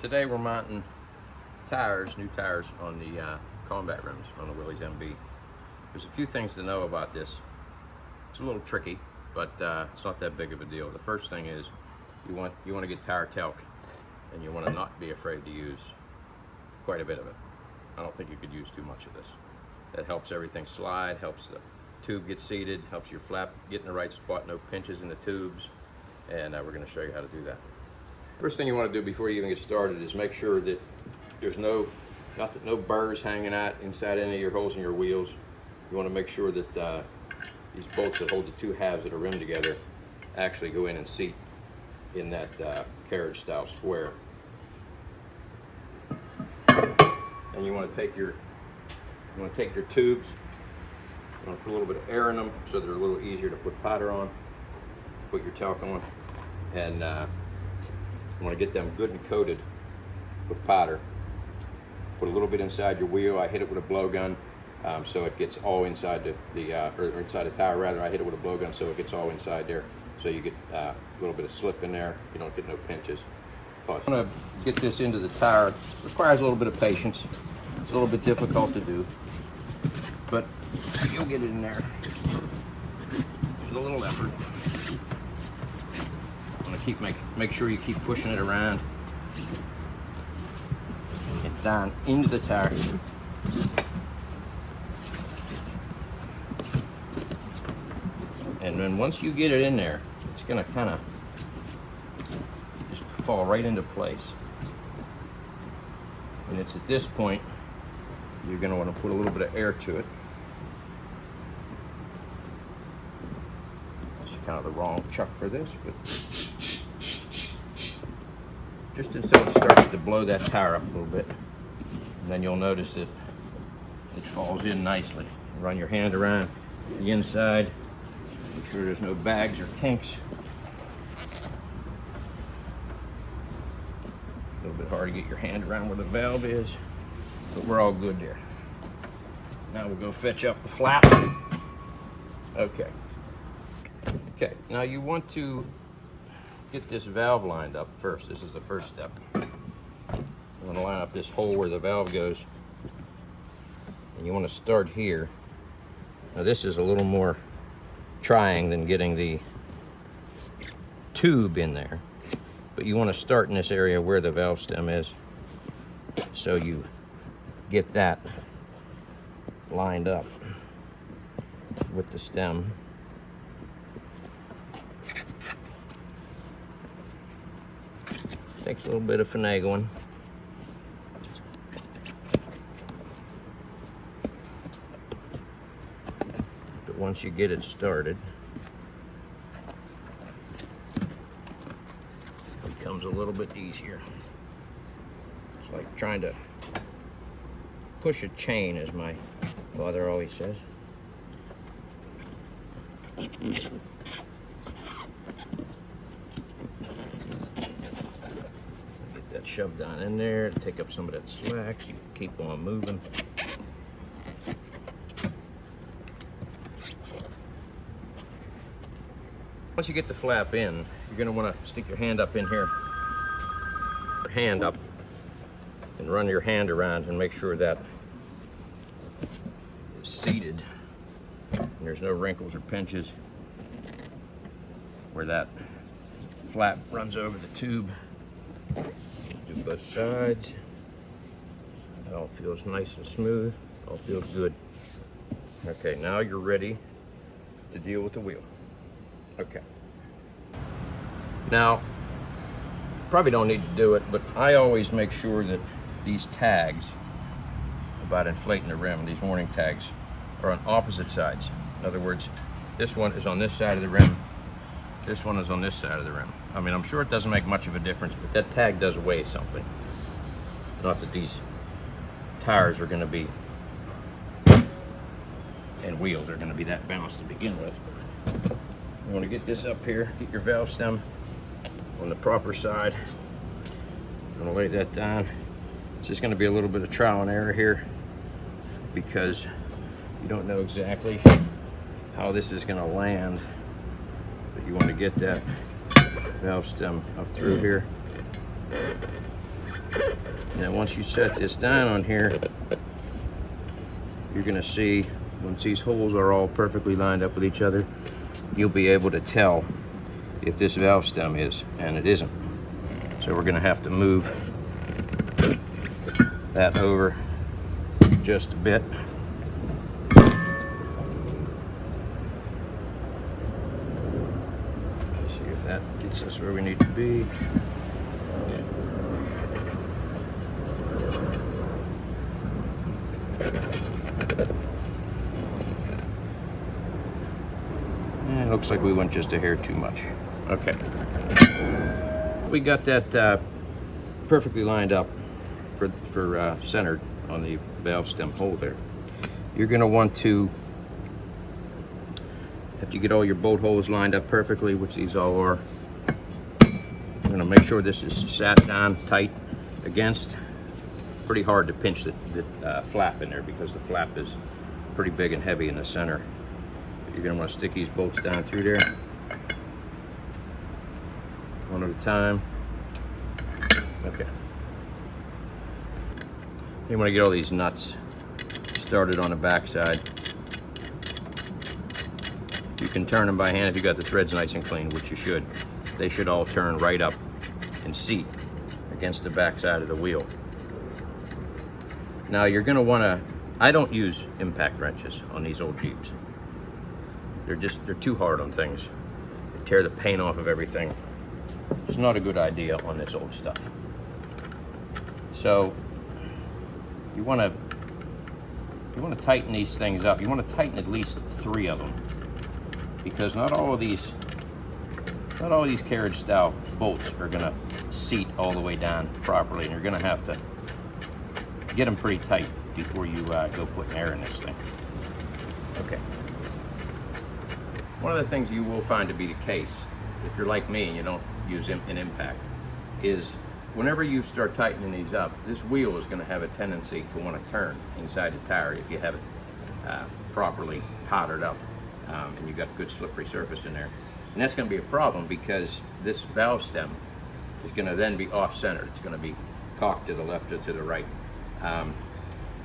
Today we're mounting tires, new tires on the combat rims on the Willys MB. There's a few things to know about this. It's a little tricky, but it's not that big of a deal. The first thing is you want to get tire talc, and you want to not be afraid to use quite a bit of it. I don't think you could use too much of this. That helps everything slide, helps the tube get seated, helps your flap get in the right spot, no pinches in the tubes, and we're going to show you how to do that. First thing you want to do before you even get started is make sure that there's no burrs hanging out inside any of your holes in your wheels. You want to make sure that these bolts that hold the two halves of the rim together actually go in and seat in that carriage style square. And you want to take your tubes, you want to put a little bit of air in them so they're a little easier to put powder on, put your talc on, and you want to get them good and coated with powder. Put a little bit inside your wheel. I hit it with a blowgun so it gets all inside or inside the tire rather. I hit it with a blowgun so it gets all inside there. So you get a little bit of slip in there. You don't get no pinches. I'm going to get this into the tire. It requires a little bit of patience. It's a little bit difficult to do, but you'll get it in there with a little effort. Make sure you keep pushing it around. It's down into the tire. And then once you get it in there, it's gonna kind of just fall right into place. And it's at this point you're gonna want to put a little bit of air to it. That's kind of the wrong chuck for this, but just until it starts to blow that tire up a little bit. And then you'll notice that it falls in nicely. Run your hand around the inside, make sure there's no bags or kinks. A little bit hard to get your hand around where the valve is, but we're all good there. Now we'll go fetch up the flap. Okay, now you want to get this valve lined up first. This is the first step. You want to line up this hole where the valve goes, and you want to start here. Now this is a little more trying than getting the tube in there, but you want to start in this area where the valve stem is, so you get that lined up with the stem. Takes a little bit of finagling. But once you get it started, it becomes a little bit easier. It's like trying to push a chain, as my father always says. Shoved down in there to take up some of that slack so you can keep on moving. Once you get the flap in, you're going to want to stick your hand up in here, your hand up, and run your hand around and make sure that it's seated and there's no wrinkles or pinches where that flap runs over the tube. Do both sides. It all feels nice and smooth. All feels good. Okay, now you're ready to deal with the wheel. Okay. Now, probably don't need to do it, but I always make sure that these tags about inflating the rim, these warning tags, are on opposite sides. In other words, this one is on this side of the rim. This one is on this side of the rim. I mean, I'm sure it doesn't make much of a difference, but that tag does weigh something. Not that these tires are going to be, and wheels are going to be that balanced to begin with. You want to get this up here, get your valve stem on the proper side. I'm going to lay that down. It's just going to be a little bit of trial and error here because you don't know exactly how this is going to land. But you want to get that valve stem up through here. Now once you set this down on here, you're gonna see once these holes are all perfectly lined up with each other, you'll be able to tell if this valve stem is, and it isn't. So we're gonna have to move that over just a bit. See if that gets us where we need to be. It looks like we went just a hair too much. Okay. We got that perfectly lined up for centered on the valve stem hole there. You're going to want to, after you get all your bolt holes lined up perfectly, which these all are, I'm going to make sure this is sat down tight against. Pretty hard to pinch the flap in there because the flap is pretty big and heavy in the center. You're going to want to stick these bolts down through there, one at a time. Okay. You want to get all these nuts started on the back side. You can turn them by hand if you got the threads nice and clean, which you should. They should all turn right up and seat against the back side of the wheel. Now you're going to want to, I don't use impact wrenches on these old Jeeps. They're too hard on things. They tear the paint off of everything. It's not a good idea on this old stuff. So you want to tighten these things up. You want to tighten at least 3 of them, because not all of these carriage style bolts are going to seat all the way down properly, and you're going to have to get them pretty tight before you go putting air in this thing. Okay. One of the things you will find to be the case, if you're like me and you don't use an impact, is whenever you start tightening these up, this wheel is going to have a tendency to want to turn inside the tire if you have it properly powdered up and you've got good slippery surface in there. And that's going to be a problem because this valve stem is going to then be off-centered. It's going to be cocked to the left or to the right.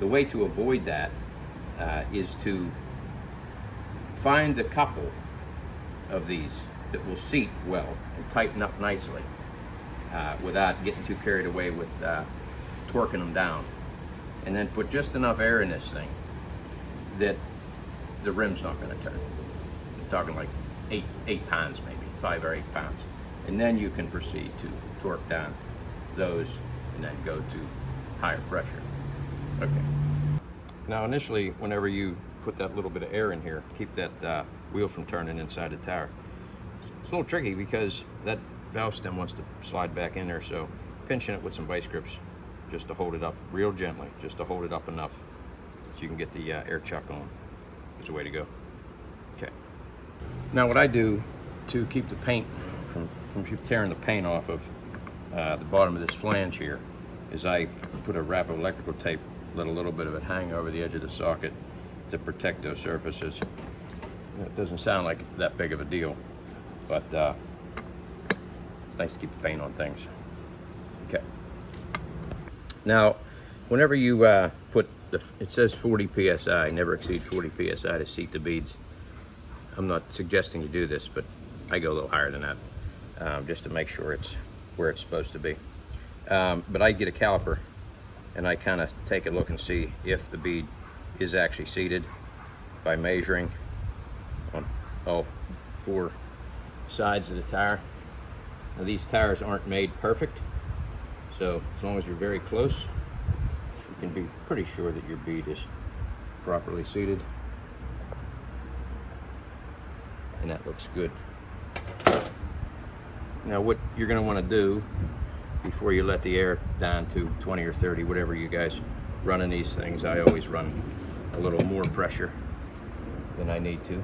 The way to avoid that is to find the couple of these that will seat well and tighten up nicely without getting too carried away with torquing them down, and then put just enough air in this thing that the rim's not going to turn. I'm talking like 8 pounds, maybe 5 or 8 pounds, and then you can proceed to torque down those and then go to higher pressure. Okay. Now initially, whenever you put that little bit of air in here, keep that wheel from turning inside the tire. It's a little tricky because that valve stem wants to slide back in there, so pinching it with some vice grips just to hold it up real gently, just to hold it up enough so you can get the air chuck on is the way to go. Okay. Now what I do to keep the paint from tearing the paint off of the bottom of this flange here is I put a wrap of electrical tape, let a little bit of it hang over the edge of the socket to protect those surfaces. It doesn't sound like that big of a deal, but it's nice to keep the paint on things. Okay. Now, whenever you put it says 40 psi, never exceed 40 psi to seat the beads. I'm not suggesting you do this, but I go a little higher than that just to make sure it's where it's supposed to be. But I get a caliper and I kind of take a look and see if the bead is actually seated by measuring on all 4 sides of the tire. Now these tires aren't made perfect, so as long as you're very close, you can be pretty sure that your bead is properly seated, and that looks good. Now what you're going to want to do before you let the air down to 20 or 30, whatever you guys run in these things, I always run a little more pressure than I need to.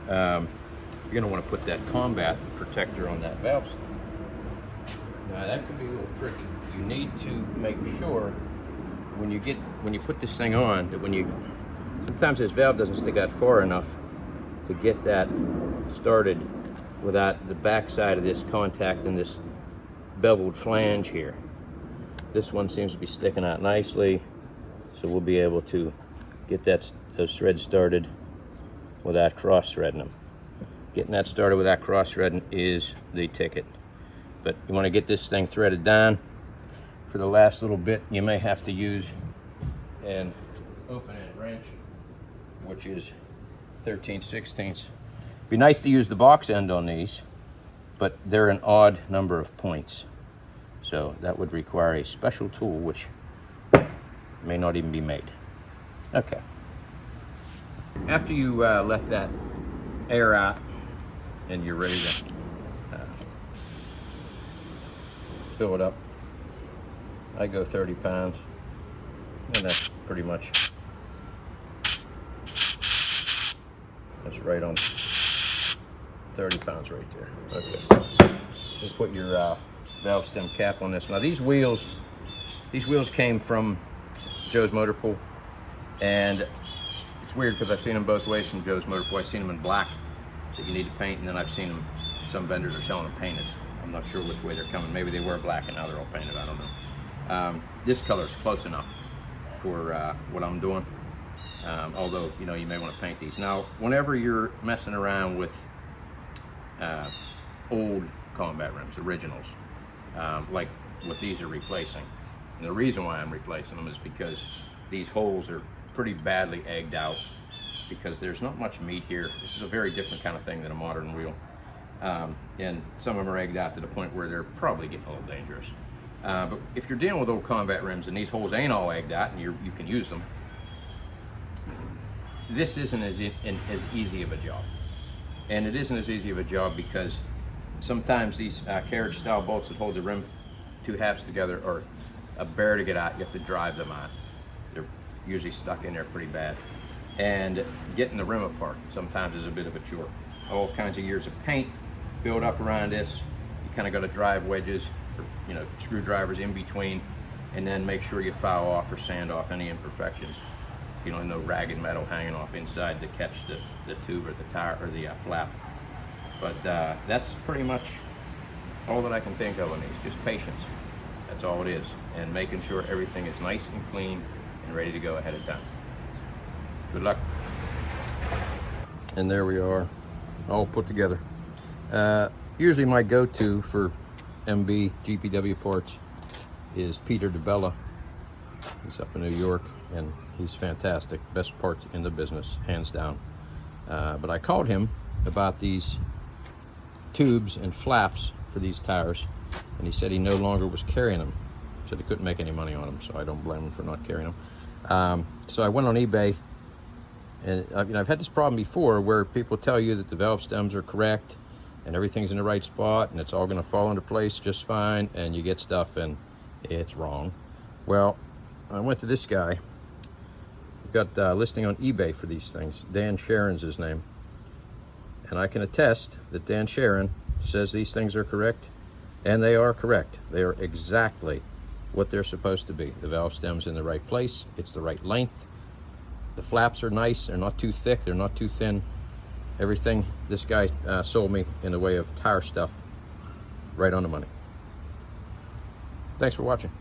You're going to want to put that combat protector on that valve stem. Now that can be a little tricky. You need to make sure when you put this thing on that sometimes this valve doesn't stick out far enough to get that started without the back side of this contacting this beveled flange here. This one seems to be sticking out nicely, so we'll be able to get those threads started without cross-threading them. Getting that started without cross-threading is the ticket. But you want to get this thing threaded down. For the last little bit, you may have to use an open-end wrench, which is 13/16. Be nice to use the box end on these, but they're an odd number of points. So that would require a special tool, which may not even be made. Okay. After you let that air out and you're ready to fill it up, I go 30 pounds, and that's pretty much, that's right on 30 pounds right there. Okay. You put your valve stem cap on this. Now these wheels came from Joe's Motor Pool, and it's weird because I've seen them both ways from Joe's Motor Pool. I've seen them in black that you need to paint, and then I've seen them, some vendors are selling them painted. I'm not sure which way they're coming. Maybe they were black and now they're all painted, I don't know. This color is close enough for what I'm doing, although you know, you may want to paint these. Now whenever you're messing around with old combat rims, originals, like what these are replacing, and the reason why I'm replacing them is because these holes are pretty badly egged out, because there's not much meat here. This is a very different kind of thing than a modern wheel, and some of them are egged out to the point where they're probably getting a little dangerous. But if you're dealing with old combat rims and these holes ain't all egged out and you can use them, this isn't as easy of a job. And it isn't as easy of a job because sometimes these carriage style bolts that hold the rim two halves together are a bear to get out. You have to drive them out. They're usually stuck in there pretty bad. And getting the rim apart sometimes is a bit of a chore. All kinds of years of paint build up around this. You kind of got to drive wedges, or, you know, screwdrivers in between, and then make sure you file off or sand off any imperfections. You know, no ragged metal hanging off inside to catch the tube or the tire or the flap. But that's pretty much all that I can think of on these. Just patience. That's all it is, and making sure everything is nice and clean and ready to go ahead of time. Good luck. And there we are, all put together. Usually my go-to for MB GPW parts is Peter DeBella. He's up in New York, and he's fantastic. Best parts in the business, hands down. But I called him about these tubes and flaps for these tires, and he said he no longer was carrying them. He said he couldn't make any money on them, so I don't blame him for not carrying them. So I went on eBay, and you know, I've had this problem before where people tell you that the valve stems are correct and everything's in the right spot and it's all going to fall into place just fine, and you get stuff and it's wrong. Well, I went to this guy. We've got a listing on eBay for these things. Dan Sharon's his name, and I can attest that Dan Sharon says these things are correct, and they are correct. They are exactly what they're supposed to be. The valve stem's in the right place, it's the right length, the flaps are nice, they're not too thick, they're not too thin. Everything this guy sold me in the way of tire stuff, right on the money. Thanks for watching.